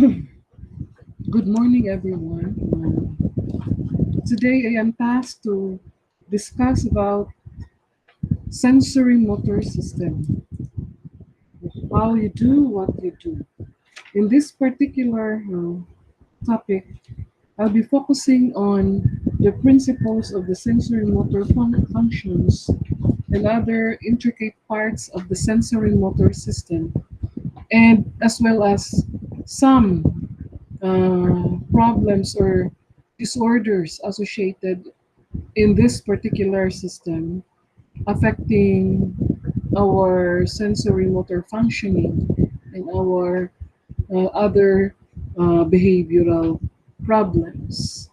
Good morning, everyone. Today I am tasked to discuss about sensory motor system, how you do what you do. In this particular topic, I'll be focusing on the principles of the sensory motor functions and other intricate parts of the sensory motor system, and as well as some problems or disorders associated in this particular system affecting our sensory motor functioning and our other behavioral problems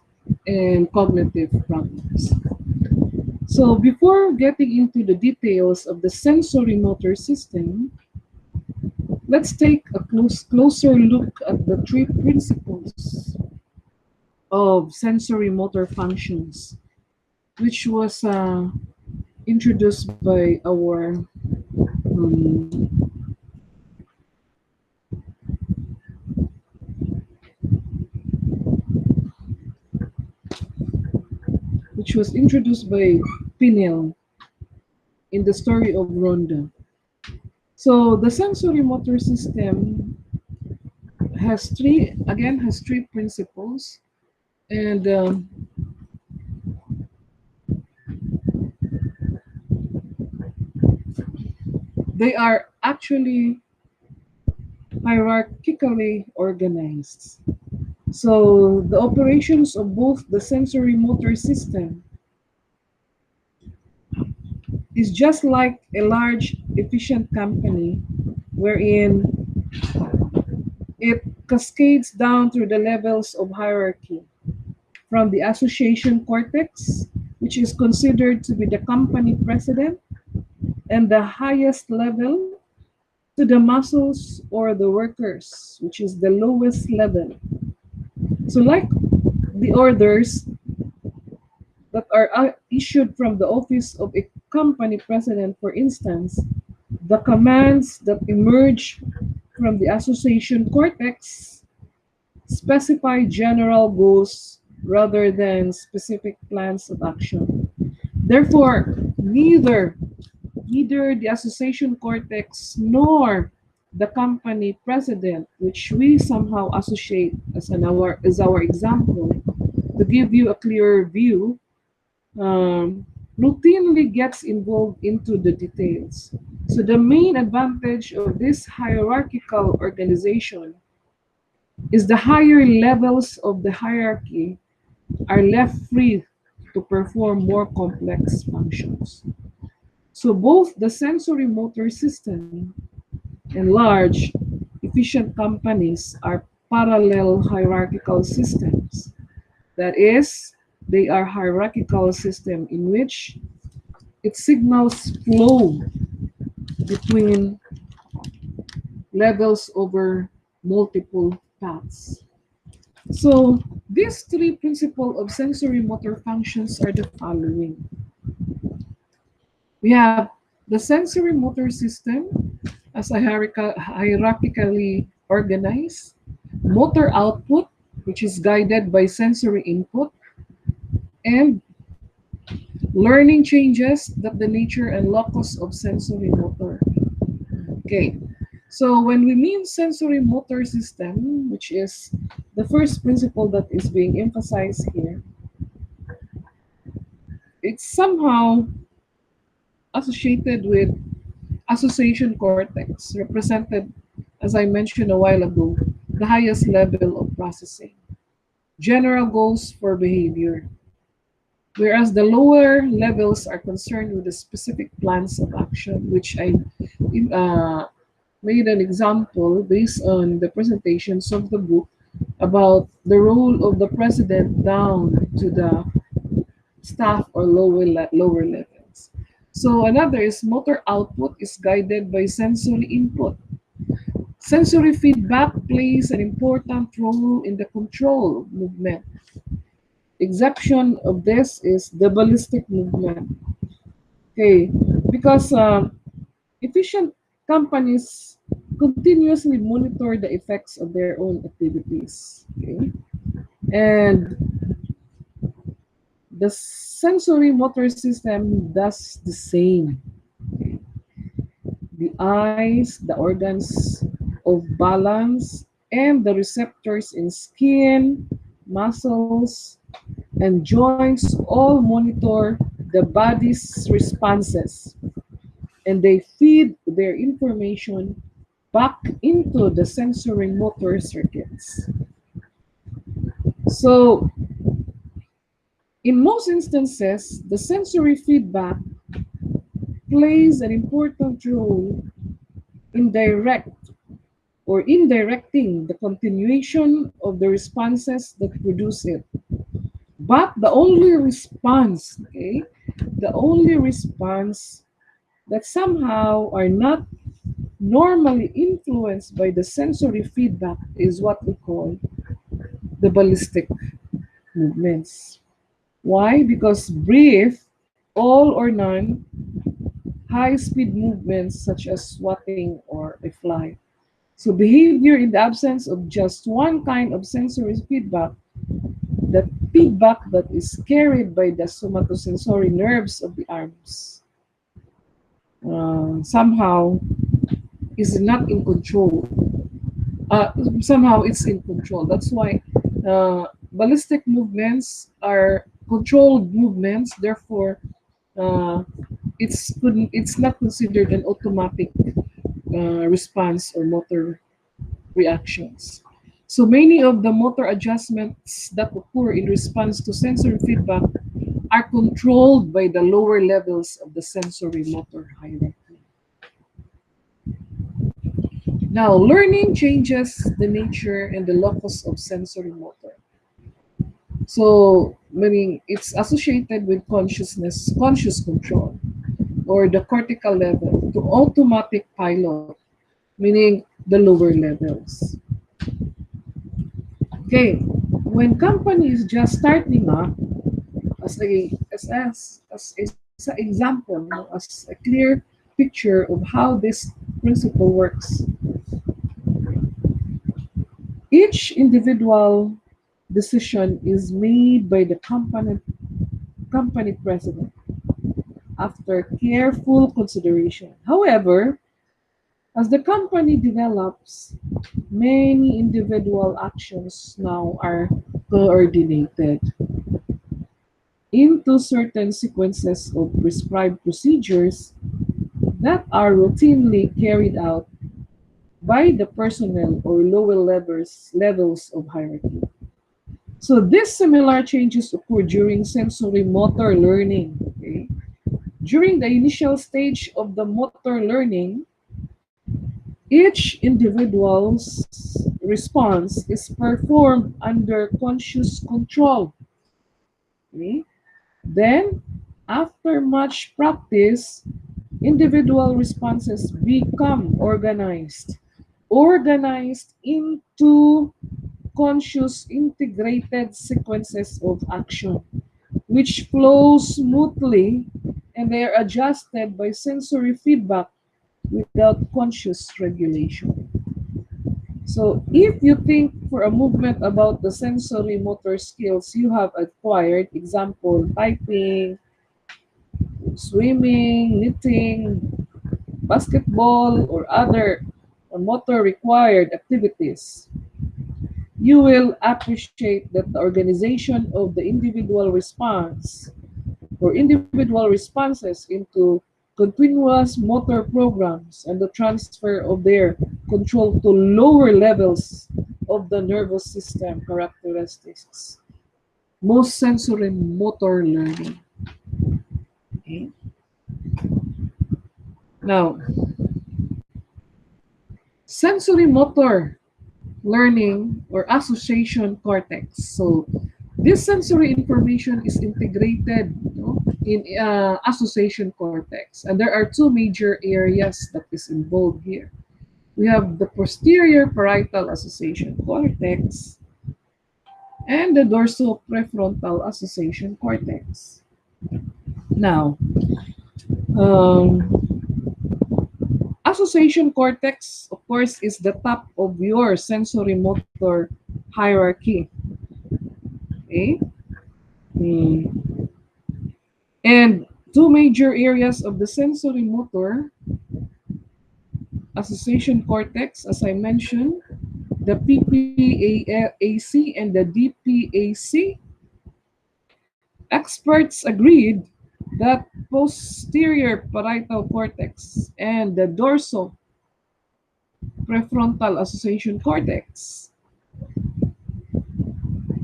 and cognitive problems. So before getting into the details of the sensory motor system, let's take a closer look at the three principles of sensory motor functions, which was introduced by our which was introduced by Pinel in the story of Rhonda. So the sensory motor system has three principles, and they are actually hierarchically organized. So the operations of both the sensory motor system is just like a large, efficient company wherein it cascades down through the levels of hierarchy from the association cortex, which is considered to be the company president, and the highest level to the muscles or the workers, which is the lowest level. So, like the orders that are issued from the office of a company president, for instance, the commands that emerge from the association cortex specify general goals rather than specific plans of action. Therefore, neither the association cortex nor the company president, which we somehow associate as our example, to give you a clearer view, routinely gets involved into the details. So the main advantage of this hierarchical organization is the higher levels of the hierarchy are left free to perform more complex functions. So both the sensory motor system and large, efficient companies are parallel hierarchical systems. That is, they are hierarchical system in which its signals flow between levels over multiple paths. So these three principles of sensory motor functions are the following. We have the sensory motor system as a hierarchically organized, motor output, which is guided by sensory input, and learning changes that the nature and locus of sensory motor. Okay, so when we mean sensory motor system, which is the first principle that is being emphasized here, it's somehow associated with association cortex, represented, as I mentioned a while ago, the highest level of processing. General goals for behavior, whereas the lower levels are concerned with the specific plans of action, which I uh, made an example based on the presentations of the book about the role of the president down to the staff or lower levels. So another is motor output is guided by sensory input. Sensory feedback plays an important role in the control of movement. Exception of this is the ballistic movement. Okay, because efficient companies continuously monitor the effects of their own activities. Okay? And the sensory motor system does the same. Okay? The eyes, the organs of balance, and the receptors in skin, muscles, and joints all monitor the body's responses, and they feed their information back into the sensory motor circuits. So, in most instances, the sensory feedback plays an important role in directing the continuation of the responses that produce it. But the only response, okay, the only response that somehow are not normally influenced by the sensory feedback is what we call the ballistic movements. Why? Because brief, all or none, high speed movements such as swatting or a fly. So behavior in the absence of just one kind of sensory feedback, the feedback that is carried by the somatosensory nerves of the arms, somehow is not in control. Somehow it's in control. That's why ballistic movements are controlled movements. Therefore, uh, it's not considered an automatic response or motor reactions. So many of the motor adjustments that occur in response to sensory feedback are controlled by the lower levels of the sensory motor hierarchy. Now, learning changes the nature and the locus of sensory motor. So, meaning it's associated with conscious control, or the cortical level, to automatic pilot, meaning the lower levels. Okay, when company is just starting up, as an example, as a clear picture of how this principle works. Each individual decision is made by the company president after careful consideration. However, as the company develops, many individual actions now are coordinated into certain sequences of prescribed procedures that are routinely carried out by the personnel or lower levels of hierarchy. So these similar changes occur during sensory motor learning. Okay? During the initial stage of the motor learning, each individual's response is performed under conscious control. Okay? Then, after much practice, individual responses become organized into conscious integrated sequences of action, which flow smoothly, and they are adjusted by sensory feedback without conscious regulation. So if you think for a movement about the sensory motor skills you have acquired, example, typing, swimming, knitting, basketball, or other motor required activities, you will appreciate that the organization of the individual response or individual responses into continuous motor programs and the transfer of their control to lower levels of the nervous system characteristics. Most sensory motor learning. Okay. Now, sensory motor learning or association cortex. So, this sensory information is integrated, in association cortex, and there are two major areas that is involved here. We have the posterior parietal association cortex and the dorsoprefrontal association cortex. Now, um, Association cortex, of course, is the top of your sensory motor hierarchy. Okay? Mm. And two major areas of the sensory motor association cortex, as I mentioned, the PPAC and the DPAC. Experts agreed that posterior parietal cortex and the dorsal prefrontal association cortex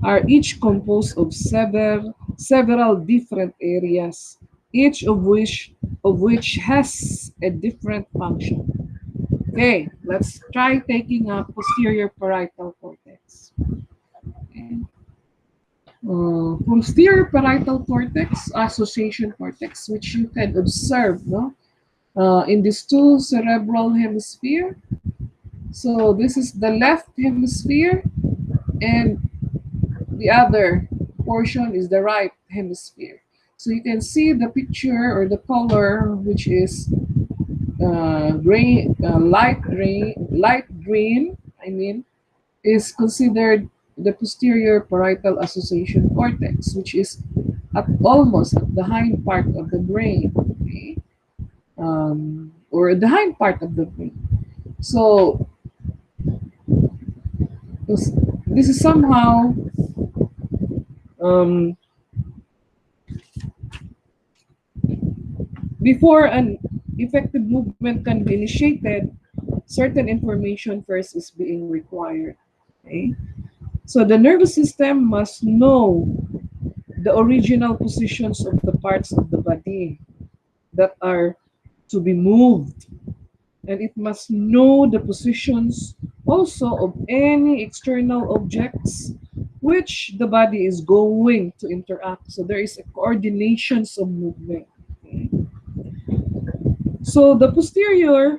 are each composed of several different areas, each of which has a different function. Okay, let's try taking a posterior parietal cortex. Okay. Posterior parietal cortex, association cortex, which you can observe, no, in these two cerebral hemisphere. So this is the left hemisphere, and the other portion is the right hemisphere. So you can see the picture or the color, which is light green. I mean, is considered the posterior parietal association cortex, which is almost at the hind part of the brain, okay? Or the hind part of the brain. So this is somehow um, before an effective movement can be initiated, certain information first is being required. Okay? So the nervous system must know the original positions of the parts of the body that are to be moved, and it must know the positions also of any external objects which the body is going to interact. So there is a coordination of movement. Okay? So the posterior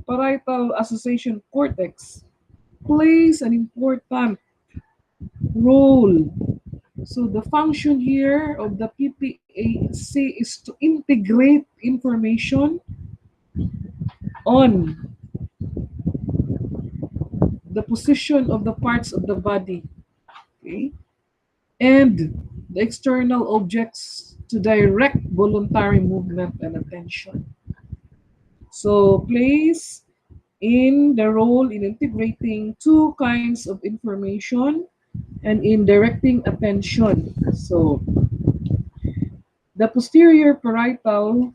parietal association cortex plays an important role. So the function here of the PPAC is to integrate information on the position of the parts of the body, okay, and the external objects to direct voluntary movement and attention. So plays in the role in integrating two kinds of information and in directing attention. So the posterior parietal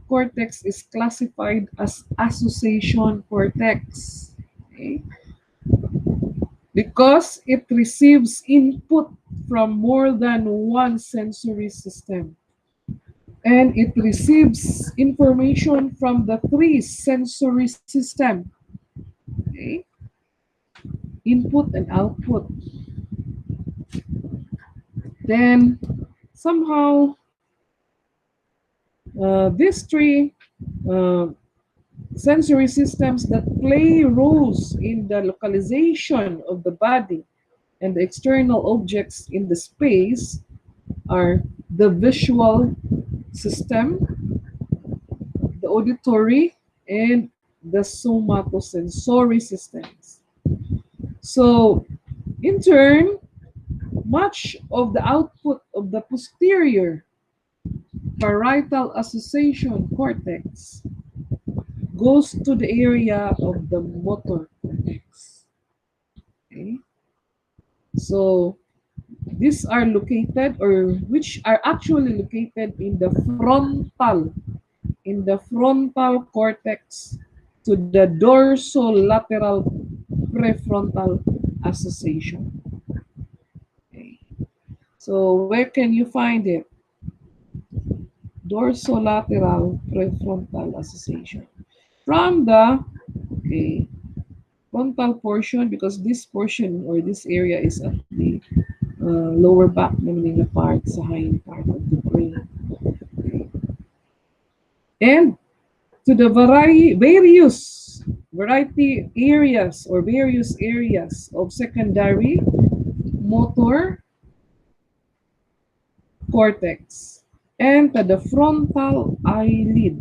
cortex is classified as association cortex, okay, because it receives input from more than one sensory system. And it receives information from the three sensory system, okay? Input and output. Then somehow these three uh, sensory systems that play roles in the localization of the body and the external objects in the space are the visual system, the auditory, and the somatosensory systems. So, in turn, much of the output of the posterior parietal association cortex goes to the area of the motor cortex. Okay? So, these are located, or which are actually located in the frontal cortex to the dorsolateral prefrontal association. Okay. So where can you find it? Dorsolateral prefrontal association. From the, okay, frontal portion, because this portion or this area is at the lower back meaning the part sa hind part of the brain. Okay. And to the various areas of secondary motor cortex and to the frontal eyelid.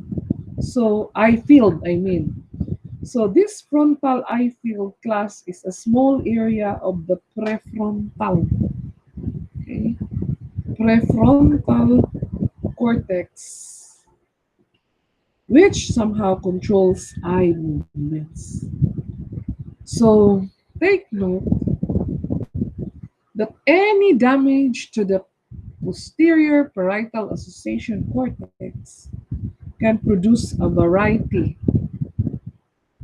So eye field, I mean. So this frontal eye field class is a small area of the prefrontal, okay? Prefrontal cortex, which somehow controls eye movements. So take note that any damage to the posterior parietal association cortex can produce a variety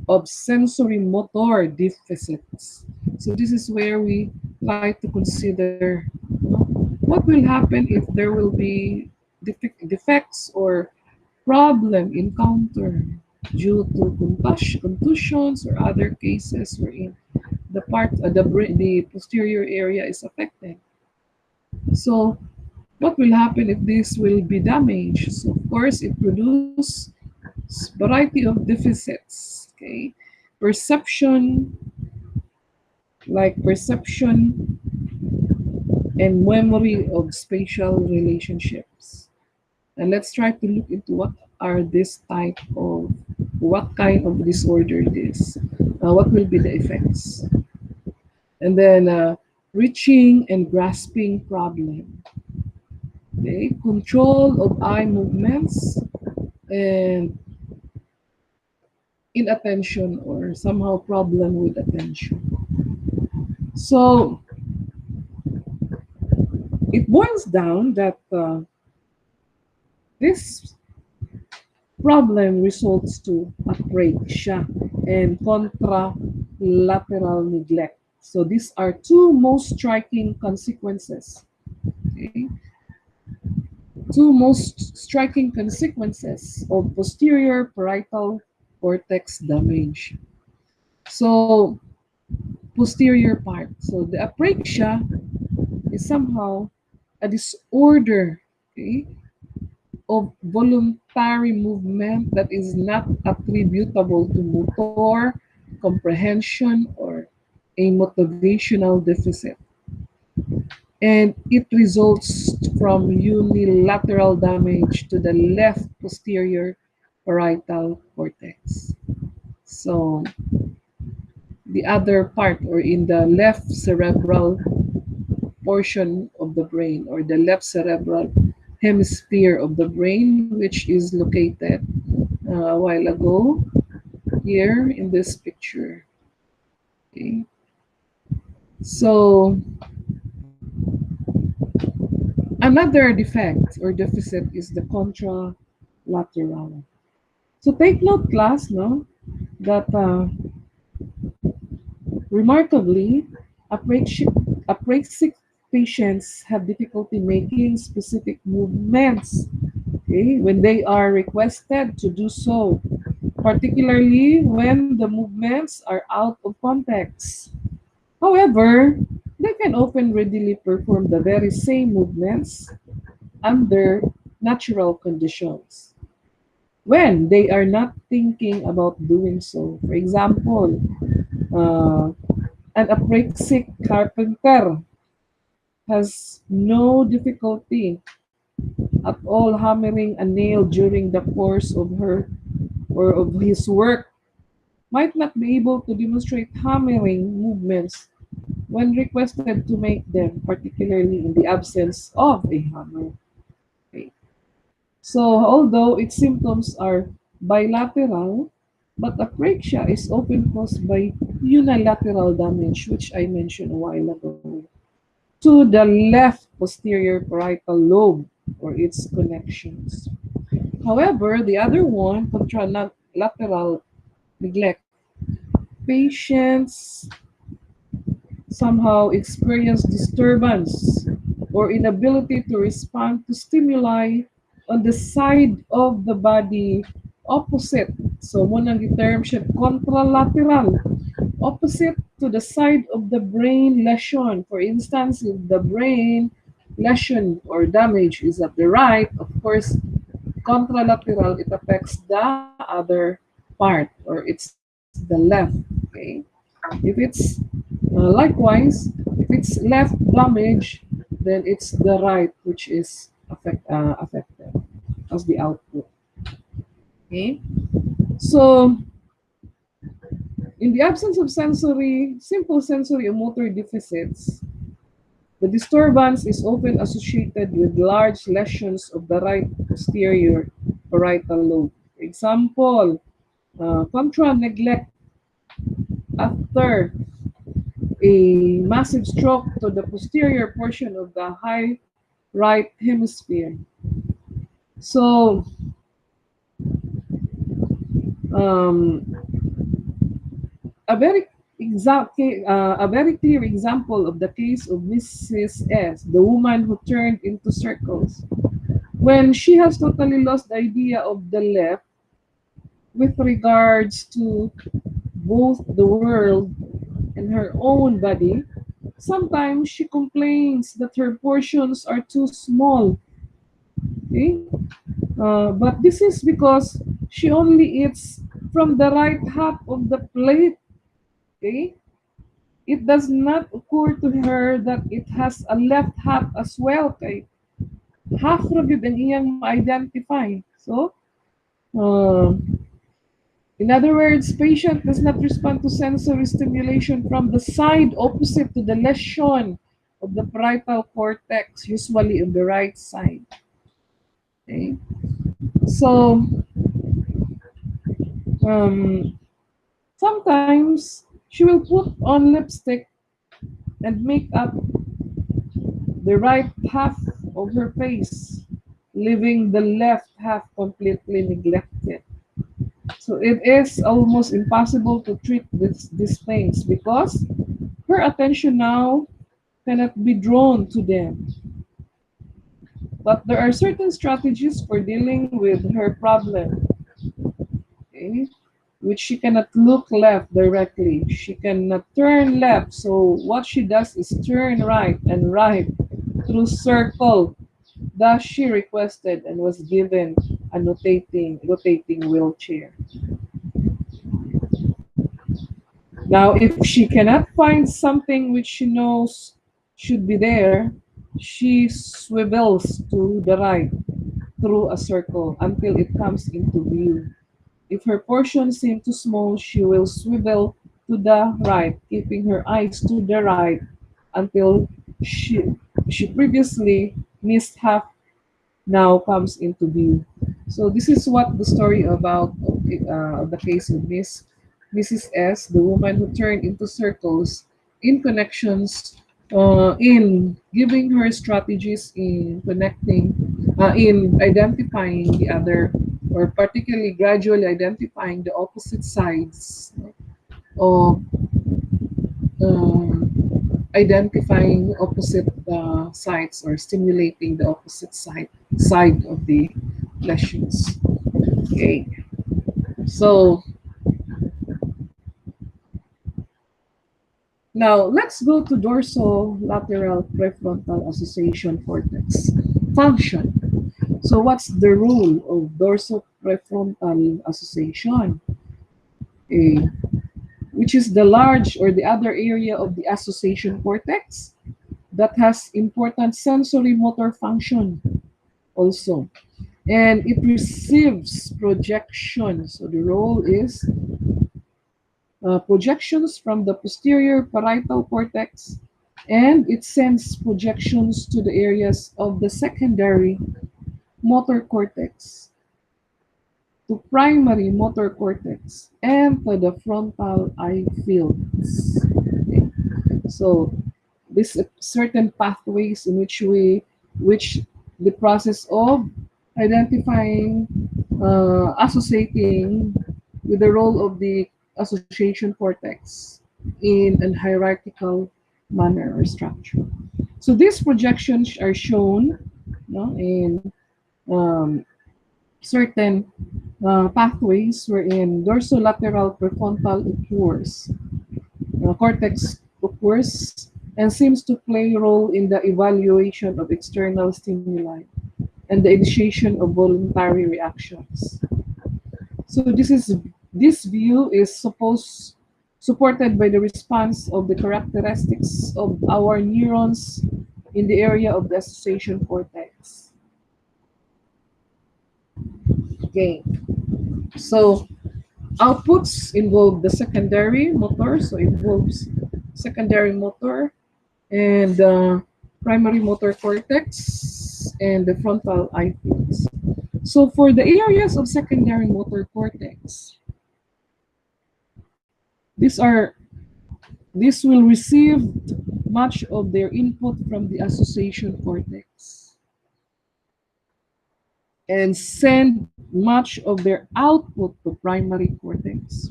of sensory motor deficits. So this is where we try to consider, what will happen if there will be defects or problem encountered due to contusions or other cases wherein the posterior area is affected. So what will happen if this will be damaged? So of course it produces variety of deficits. Okay, perception, like perception and memory of spatial relationships. And let's try to look into what kind of disorder it is. What will be the effects? And then reaching and grasping problem. Okay, control of eye movements and inattention or somehow problem with attention. So it boils down that this problem results to apraxia and contralateral neglect. So these are two most striking consequences. Okay? Two most striking consequences of posterior parietal cortex damage. So posterior part. So the apraxia is somehow a disorder, okay, of voluntary movement that is not attributable to motor, comprehension, or a motivational deficit. And it results from unilateral damage to the left posterior parietal cortex. So the other part, or in the left cerebral portion of the brain, or the left cerebral hemisphere of the brain, which is located a while ago here in this picture. Okay. So another defect or deficit is the contralateral. So take note, class, no, that remarkably, apraxic, apraxic patients have difficulty making specific movements, okay, when they are requested to do so, particularly when the movements are out of context. However, they can often readily perform the very same movements under natural conditions when they are not thinking about doing so. For example, uh, an apraxic carpenter has no difficulty at all hammering a nail during the course of her or of his work, might not be able to demonstrate hammering movements when requested to make them, particularly in the absence of a hammer. Okay. So, although its symptoms are bilateral, but apraxia is often caused by unilateral damage, which I mentioned a while ago, to the left posterior parietal lobe or its connections. However, the other one, contralateral neglect, patients somehow experience disturbance or inability to respond to stimuli on the side of the body opposite. So, munang term siya contralateral, opposite to the side of the brain lesion. For instance, if the brain lesion or damage is at the right, of course, contralateral, it affects the other part, or it's the left. Okay. If it's likewise, if it's left damage, then it's the right which is affected as the output. Okay. So, in the absence of simple sensory or motor deficits, the disturbance is often associated with large lesions of the right posterior parietal lobe. Example, contra neglect after a massive stroke to the posterior portion of the high right hemisphere. So, um, a very clear example of the case of Mrs. S, the woman who turned into circles. When she has totally lost the idea of the left with regards to both the world and her own body, sometimes she complains that her portions are too small. Okay? But this is because she only eats from the right half of the plate. Okay? It does not occur to her that it has a left half as well. Kay half ra gyud ang iyang ma-identify. So, uh, in other words, patient does not respond to sensory stimulation from the side opposite to the lesion of the parietal cortex, usually on the right side. Okay? So, um, sometimes she will put on lipstick and make up the right half of her face, leaving the left half completely neglected. So it is almost impossible to treat these things because her attention now cannot be drawn to them. But there are certain strategies for dealing with her problem, okay? Which she cannot look left directly. She cannot turn left. So what she does is turn right and right through circle. Thus she requested and was given a rotating wheelchair. Now, if she cannot find something which she knows should be there, she swivels to the right through a circle until it comes into view. If her portion seems too small, she will swivel to the right, keeping her eyes to the right until she, she previously missed half now comes into view. So this is what the story about the case of Mrs. S, the woman who turned into circles in connections, in giving her strategies in connecting, in identifying the other, or particularly gradually identifying the opposite sides of identifying opposite sides or stimulating the opposite side of the lesions. Okay, so now let's go to dorsolateral prefrontal association cortex function. So what's the role of dorsoprefrontal association? Okay, which is the large or the other area of the association cortex that has important sensory motor function also. And it receives projections. So the role is projections from the posterior parietal cortex, and it sends projections to the areas of the secondary motor cortex, to primary motor cortex, and to the frontal eye fields. Okay. So these certain pathways in which the process of identifying, associating with the role of the association cortex in an hierarchical manner or structure. So these projections are shown, in um, certain pathways wherein dorsolateral prefrontal occurs, cortex occurs, and seems to play a role in the evaluation of external stimuli and the initiation of voluntary reactions. So this view is supported by the response of the characteristics of our neurons in the area of the association cortex. Okay, so Outputs involve the secondary motor, so involves secondary motor and primary motor cortex and the frontal eye fields. So for the areas of secondary motor cortex, these are these will receive much of their input from the association cortex and send much of their output to primary cortex.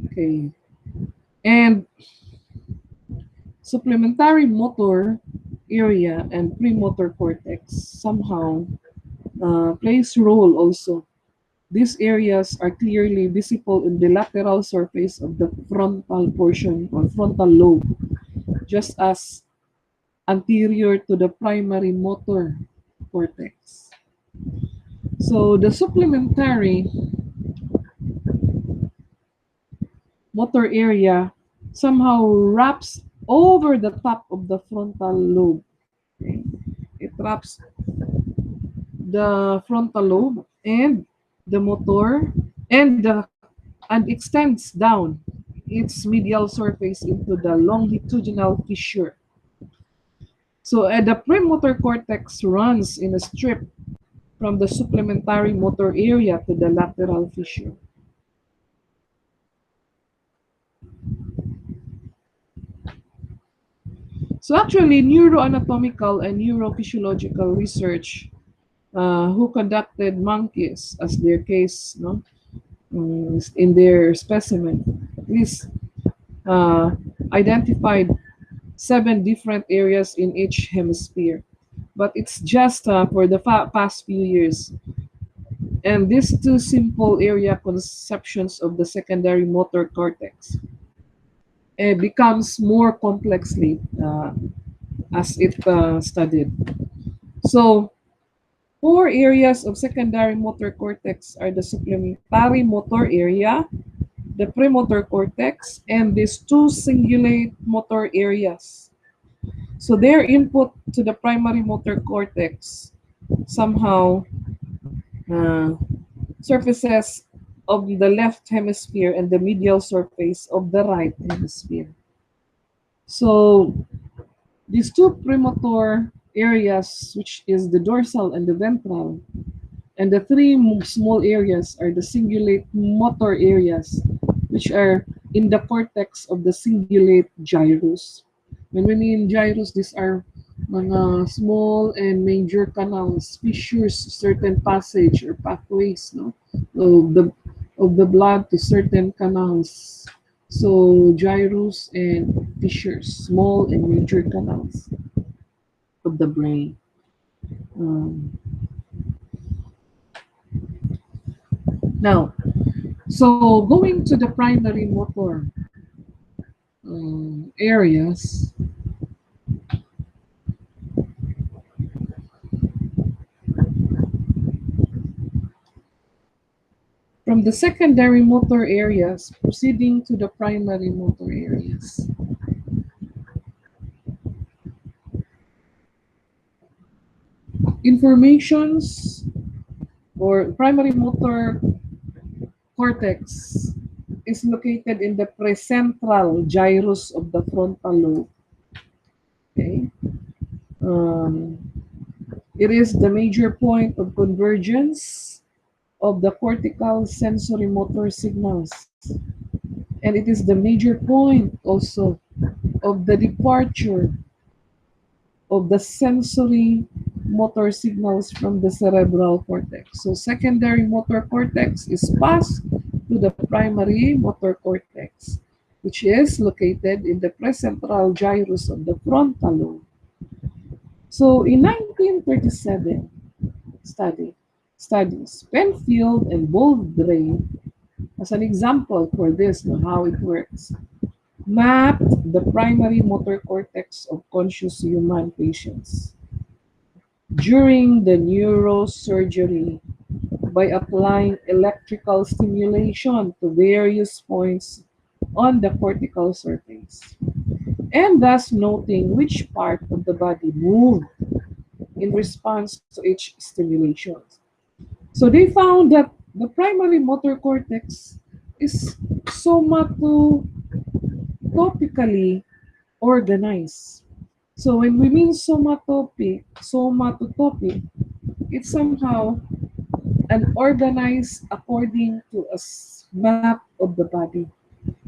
Okay. And supplementary motor area and premotor cortex somehow plays role also. These areas are clearly visible in the lateral surface of the frontal portion or frontal lobe, just as anterior to the primary motor cortex. So the supplementary motor area somehow wraps over the top of the frontal lobe. Okay? It wraps the frontal lobe and the motor and extends down its medial surface into the longitudinal fissure. So the premotor cortex runs in a strip from the supplementary motor area to the lateral fissure. So actually, neuroanatomical and neurophysiological research who conducted monkeys as their case, no, in their specimen, is uh, identified 7 different areas in each hemisphere. But it's just for the past few years. And these two simple area conceptions of the secondary motor cortex becomes more complexly as it studied. So, 4 areas of secondary motor cortex are the supplementary motor area, the premotor cortex, and these two cingulate motor areas. So their input to the primary motor cortex somehow uh, surfaces of the left hemisphere and the medial surface of the right hemisphere. So these two premotor areas, which is the dorsal and the ventral, and the three small areas are the cingulate motor areas, which are in the cortex of the cingulate gyrus. When we mean gyrus, these are mga small and major canals, fissures, certain passage or pathways, no, of the blood to certain canals. So gyrus and fissures, small and major canals of the brain. Um, Now, so going to the primary motor areas, from the secondary motor areas proceeding to the primary motor areas. Informations or primary motor cortex is located in the precentral gyrus of the frontal lobe. Okay. Um, it is the major point of convergence of the cortical sensorimotor signals. And it is the major point also of the departure of the sensory motor signals from the cerebral cortex. So secondary motor cortex is passed to the primary motor cortex, which is located in the precentral gyrus of the frontal lobe. So in 1937 studies, Penfield and Baldray, as an example for this, how it works, mapped the primary motor cortex of conscious human patients during the neurosurgery by applying electrical stimulation to various points on the cortical surface, and thus noting which part of the body moved in response to each stimulation. So they found that the primary motor cortex is somatotopically organized. So when we mean somatotopic, it's somehow an organized according to a map of the body.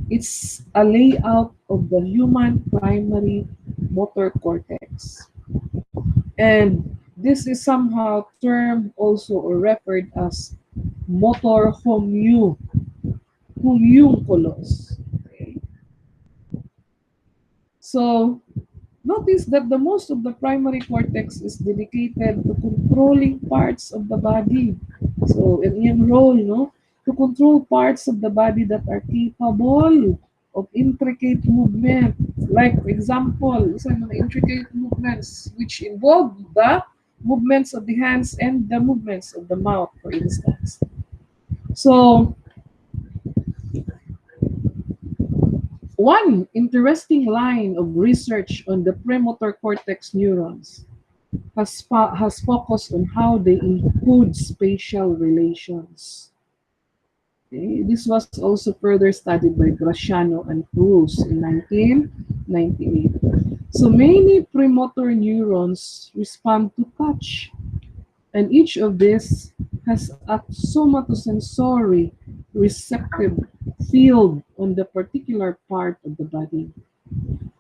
It's a layout of the human primary motor cortex. And this is somehow termed also or referred as motor homunculus. Okay. So notice that the most of the primary cortex is dedicated to controlling parts of the body. So, in role, no? To control parts of the body that are capable of intricate movement. Like, for example, some intricate movements which involve the movements of the hands and the movements of the mouth, for instance. So, one interesting line of research on the premotor cortex neurons has focused on how they encode spatial relations. Okay? This was also further studied by Graciano and Cruz in 1998. So many premotor neurons respond to touch, and each of these has a somatosensory receptive field on the particular part of the body.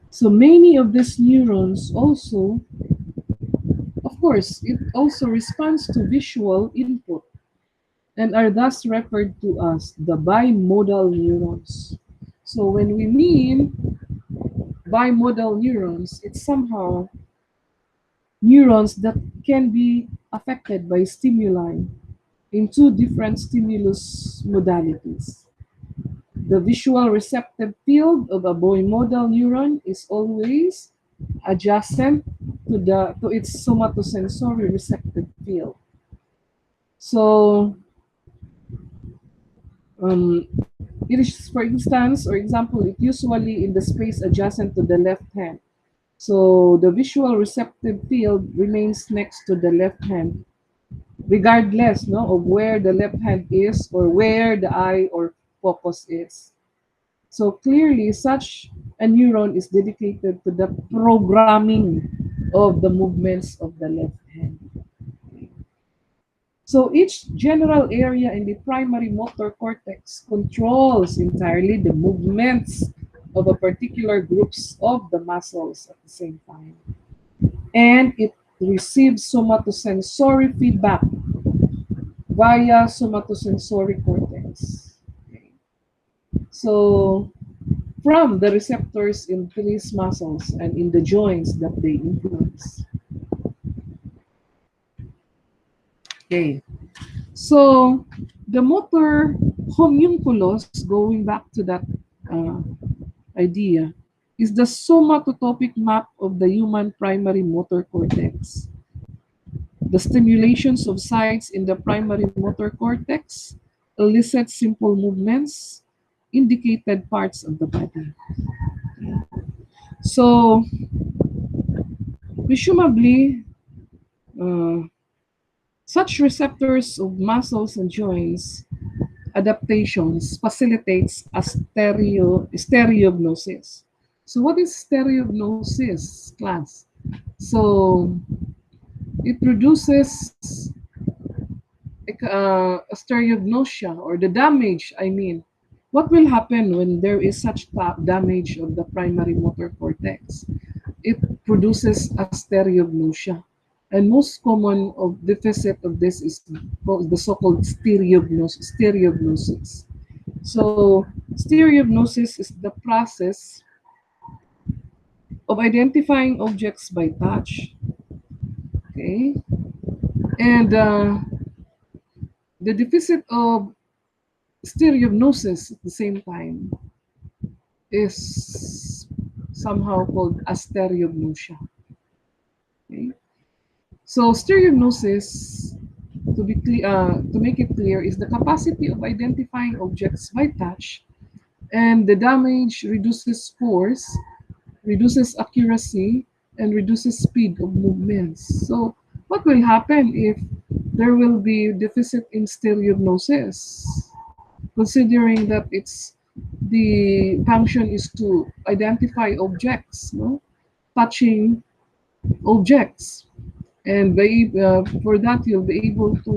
So many of these neurons also, of course, it also responds to visual input and are thus referred to as the bimodal neurons. So when we mean bimodal neurons, it's somehow neurons that can be affected by stimuli in two different stimulus modalities. The visual receptive field of a bimodal neuron is always adjacent to its somatosensory receptive field. So it is, for instance, or example, it usually in the space adjacent to the left hand. So the visual receptive field remains next to the left hand, regardless no, of where the left hand is or where the eye or focus is. So clearly, such a neuron is dedicated to the programming of the movements of the left hand. So each general area in the primary motor cortex controls entirely the movements of a particular groups of the muscles at the same time. And it receives somatosensory feedback via somatosensory cortex. Okay. So from the receptors in these muscles and in the joints that they influence. Okay. So the motor homunculus, going back to that uh, idea, is the somatotopic map of the human primary motor cortex. The stimulations of sites in the primary motor cortex elicit simple movements, indicated parts of the body. So, presumably, uh, such receptors of muscles and joints adaptations facilitates a stereognosis. So what is stereognosis, class? So it produces a stereognosia or the damage, I mean. What will happen when there is such damage of the primary motor cortex? It produces a stereognosia. And most common of deficit of this is the so-called stereognosis. So stereognosis is the process of identifying objects by touch. Okay, and the deficit of stereognosis at the same time is somehow called astereognosia. Okay? So stereognosis, to make it clear, is the capacity of identifying objects by touch, and the damage reduces force, reduces accuracy, and reduces speed of movements. So what will happen if there will be deficit in stereognosis, considering that it's the function is to identify objects, no? Touching objects. And for that, you'll be able to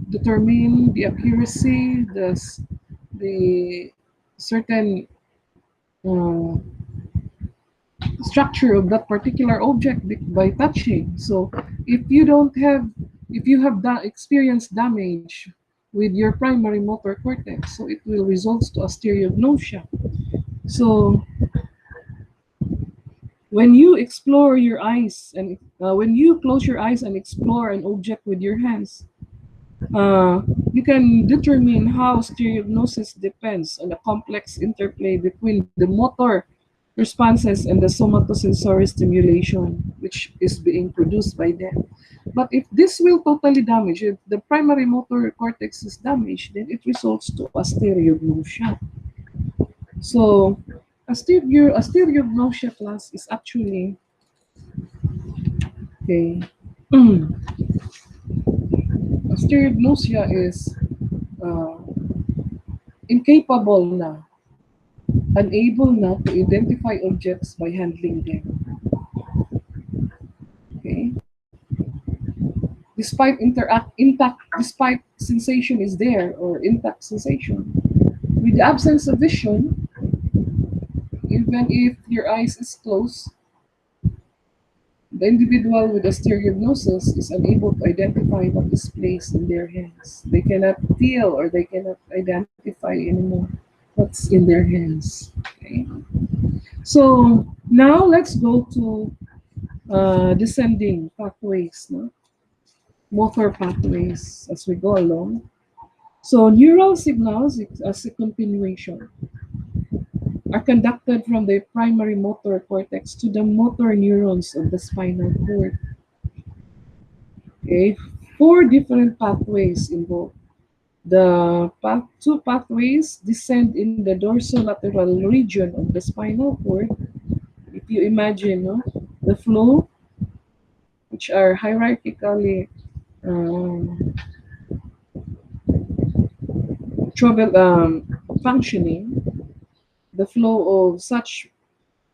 determine the accuracy, the certain uh, structure of that particular object by touching. So if you don't have, if you have experienced damage with your primary motor cortex, so it will result to a stereognosia. So when you explore your eyes and when you close your eyes and explore an object with your hands, you can determine how stereognosis depends on a complex interplay between the motor responses and the somatosensory stimulation, which is being produced by them. But if this will totally damage, if the primary motor cortex is damaged, then it results to a stereognosia. So a stereognosia class is actually okay. A stereognosia is uh, incapable na, unable na to identify objects by handling them. Okay? Despite despite sensation is there or intact sensation. With the absence of vision, even if your eyes is closed, the individual with a stereognosis is unable to identify what is placed in their hands. They cannot feel or they cannot identify anymore what's in their hands. Okay? So now let's go to descending pathways, no? Motor pathways as we go along. So neural signals as a continuation are conducted from the primary motor cortex to the motor neurons of the spinal cord. Okay, four different pathways involved. Two pathways descend in the dorsolateral region of the spinal cord. If you imagine, no, the flow, which are hierarchically um, trouble functioning, the flow of such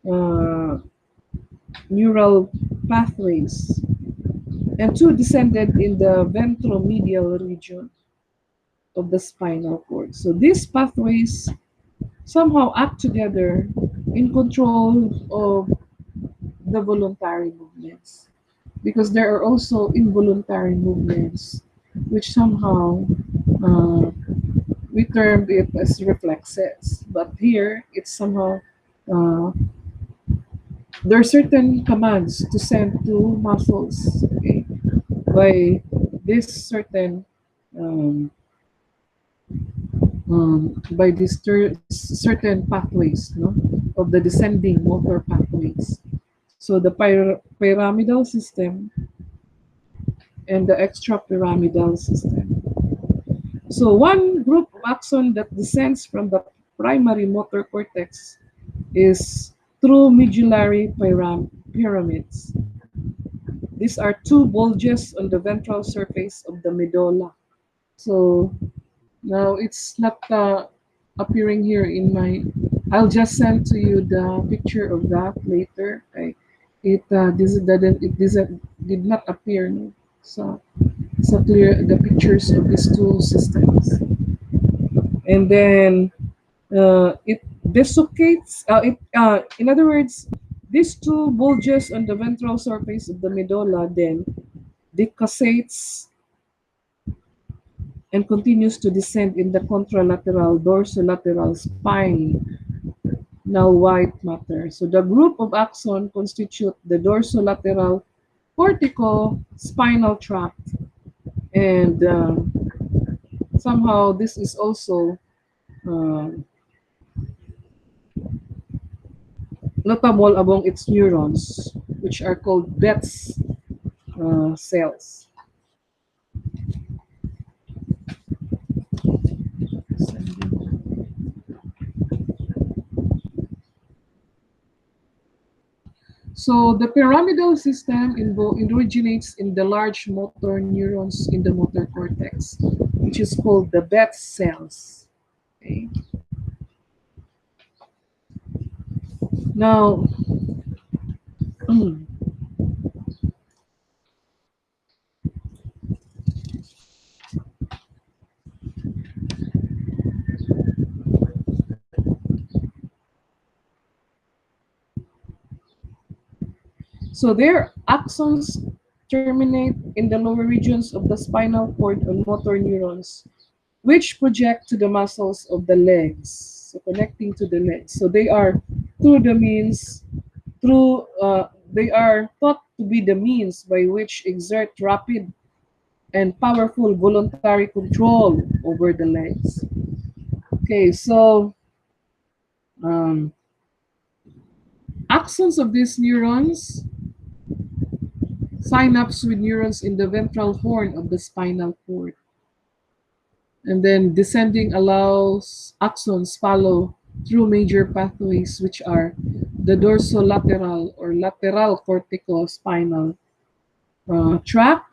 uh, neural pathways, and two descended in the ventromedial region of the spinal cord. So these pathways somehow act together in control of the voluntary movements, because there are also involuntary movements which somehow uh, we termed it as reflexes, but here it's somehow uh, there are certain commands to send to muscles, okay, by this certain um, by these certain pathways, no, of the descending motor pathways. So the pyramidal system and the extrapyramidal system. So one group of axon that descends from the primary motor cortex is through medullary pyramids. These are two bulges on the ventral surface of the medulla. So now it's not appearing here in my. I'll just send to you the picture of that later. Did not appear. No? So clear the pictures of these two systems, and then it dislocates. In other words, these two bulges on the ventral surface of the medulla then decussates and continues to descend in the contralateral dorsolateral spine, now white matter. So the group of axon constitute the dorsolateral cortico-spinal tract, and somehow this is also uh, notable among its neurons, which are called Betz cells. So the pyramidal system originates in the large motor neurons in the motor cortex, which is called the Beth cells. Okay. Now, so their axons terminate in the lower regions of the spinal cord on motor neurons, which project to the muscles of the legs, so connecting to the legs. So they are through the means, they are thought to be the means by which exert rapid and powerful voluntary control over the legs. Okay, so um, axons of these neurons synapse with neurons in the ventral horn of the spinal cord. And then descending allows axons follow through major pathways, which are the dorsolateral or lateral corticospinal tract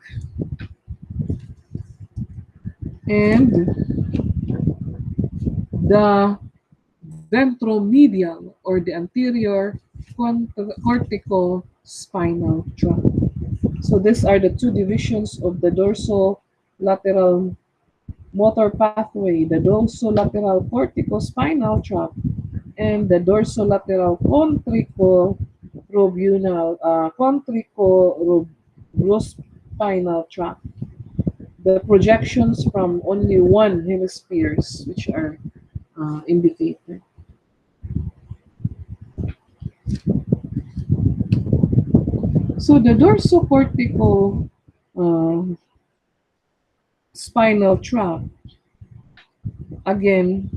and the ventromedial or the anterior corticospinal tract. So these are the two divisions of the dorsolateral motor pathway, the dorsolateral corticospinal tract and the dorsolateral contricospinal tract. The projections from only one hemispheres, which are indicated. So the dorsocortical uh, spinal tract, again,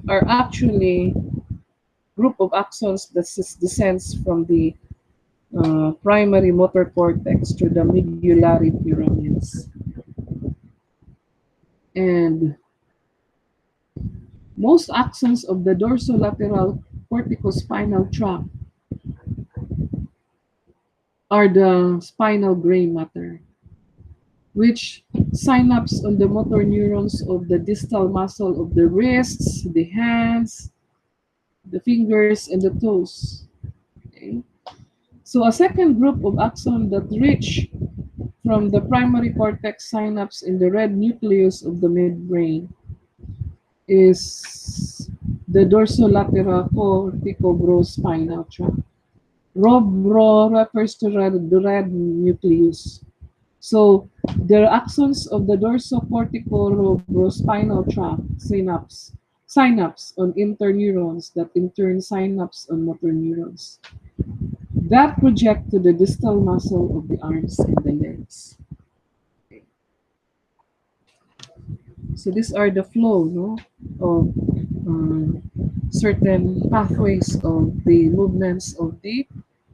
are actually group of axons that descends from the primary motor cortex to the medullary pyramids. And most axons of the dorsolateral corticospinal tract are the spinal gray matter, which synapse on the motor neurons of the distal muscle of the wrists, the hands, the fingers, and the toes. Okay? So a second group of axons that reach from the primary cortex synapse in the red nucleus of the midbrain is the dorsolateral corticobrospinal tract. ROBRO refers to the red nucleus. So the axons of the dorsocorticobrospinal tract synapse on interneurons that in turn synapse on motor neurons that project to the distal muscle of the arms and the legs. So these are the flow, no, of certain pathways of the movements of the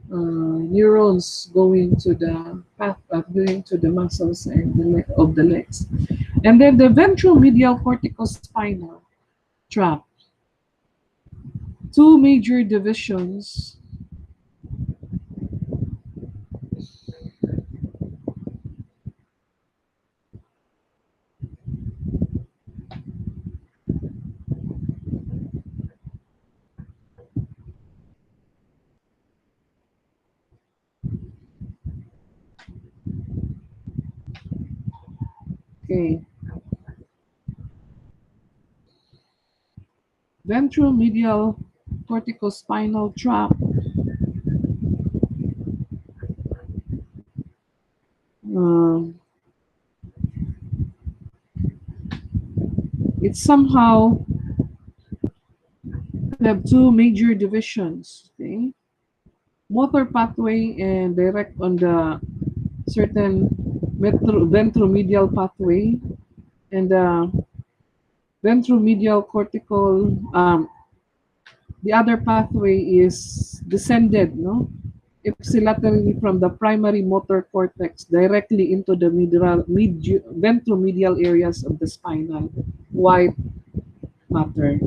neurons going to the path going to the muscles and of the legs. And then the ventromedial corticospinal tract. Two major divisions. Okay. Ventromedial corticospinal tract. Um, it's somehow have two major divisions. Okay, motor pathway and direct on the certain ventromedial pathway and the ventromedial cortical. The other pathway is descended, no, ipsilaterally from the primary motor cortex directly into the ventromedial areas of the spinal white matter.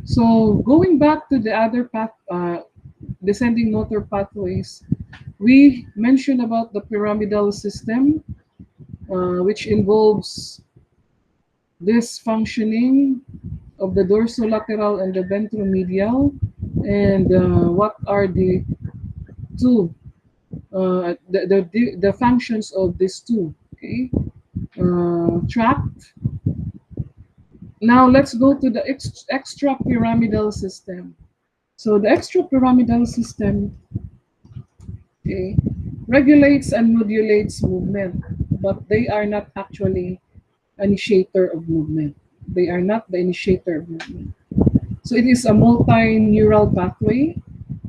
So going back to the other path, descending motor pathways, we mentioned about the pyramidal system, which involves this functioning of the dorsolateral and the ventromedial, and what are the two the functions of these two. Okay, tract. Now let's go to the extrapyramidal system. So the extrapyramidal system, okay, regulates and modulates movement, but they are not actually initiator of movement. They are not the initiator of movement. So it is a multi-neural pathway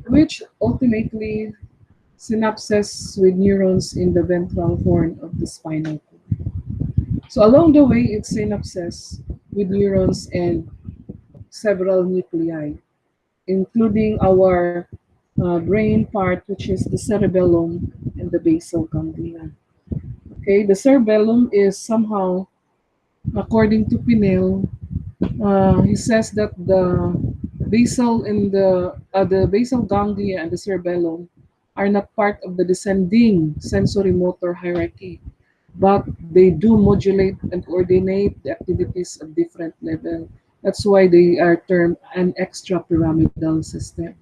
which ultimately synapses with neurons in the ventral horn of the spinal cord. So along the way, it synapses with neurons and several nuclei, including our brain part, which is the cerebellum and the basal ganglia. Okay, the cerebellum is somehow, according to Pinel, he says that the basal ganglia and the cerebellum are not part of the descending sensory motor hierarchy, but they do modulate and coordinate the activities at different level. That's why they are termed an extra pyramidal system.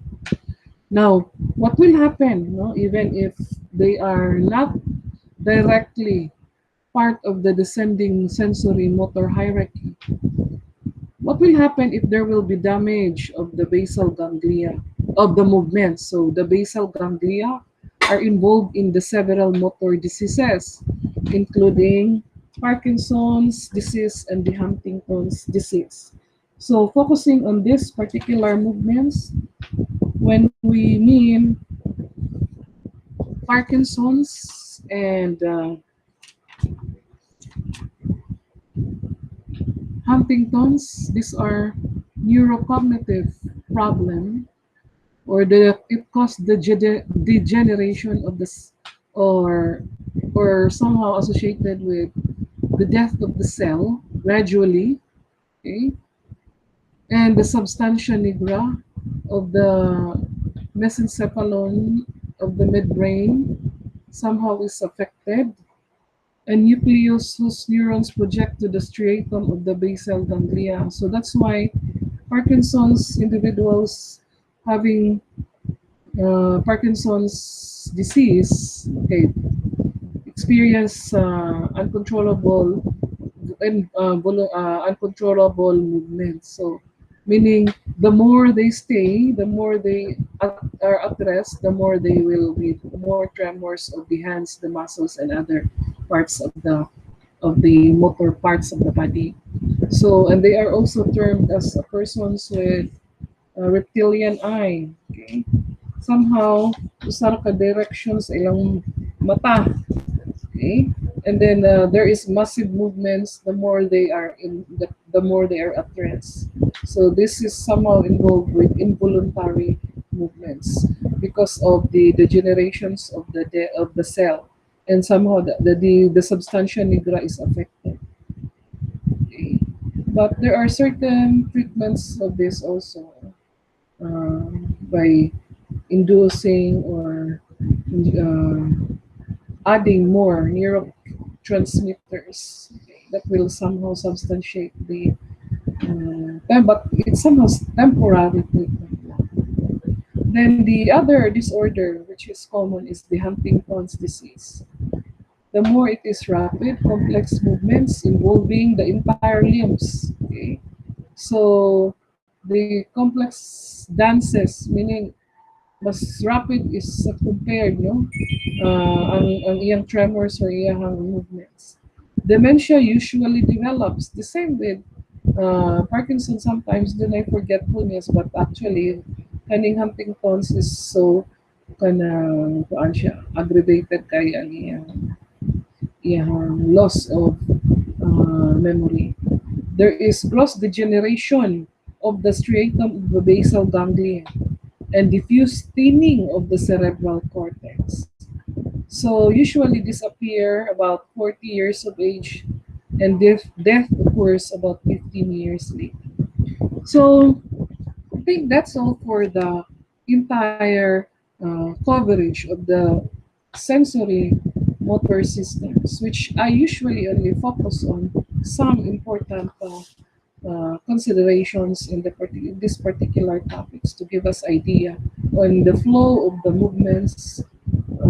Now, what will happen, no, even if they are not directly part of the descending sensory motor hierarchy? What will happen if there will be damage of the basal ganglia of the movement? So the basal ganglia are involved in the several motor diseases, including Parkinson's disease and the Huntington's disease. So focusing on these particular movements, when we mean Parkinson's and Huntington's, these are neurocognitive problem, or it caused the degeneration of this, or somehow associated with the death of the cell gradually. Okay, and the substantia nigra of the mesencephalon of the midbrain somehow is affected, and nucleus whose neurons project to the striatum of the basal ganglia. So that's why Parkinson's individuals having Parkinson's disease, okay, experience uncontrollable movements. So, meaning the more they stay, the more they are at rest, the more they will be more tremors of the hands, the muscles, and other parts of the motor parts of the body. So, and they are also termed as persons with reptilian eye. Okay, somehow usar ka directions ilang mata. Okay, and then there is massive movements. The more they are at rest. So this is somehow involved with involuntary movements because of the degenerations of of the cell, and somehow the substantia nigra is affected. Okay. But there are certain treatments of this also, by inducing or uh, adding more neurotransmitters that will somehow substantiate the but it's somehow temporary treatment. Then the other disorder which is common is the Huntington's disease. The more it is rapid, complex movements involving the entire limbs. Okay, so the complex dances, meaning mas rapid is compared, no? Ang iyang tremors or iyang movements. Dementia usually develops the same with Parkinson sometimes, then I forgetfulness, but actually, kaning Huntington's is so kuan siya, aggravated kay ang iyang loss of memory. There is gross degeneration of the striatum of the basal ganglia and diffuse thinning of the cerebral cortex. So usually disappear about 40 years of age, and death occurs about 15 years later. So think that's all for the entire coverage of the sensory motor systems, which I usually only focus on some important considerations in this particular topics to give us idea on the flow of the movements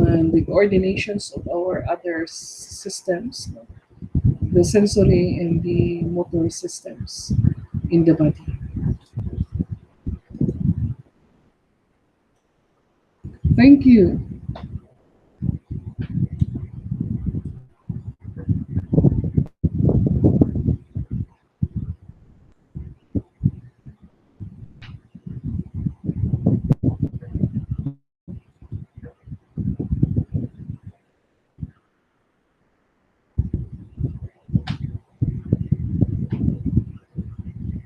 and the coordinations of our other systems, the sensory and the motor systems in the body. Thank you.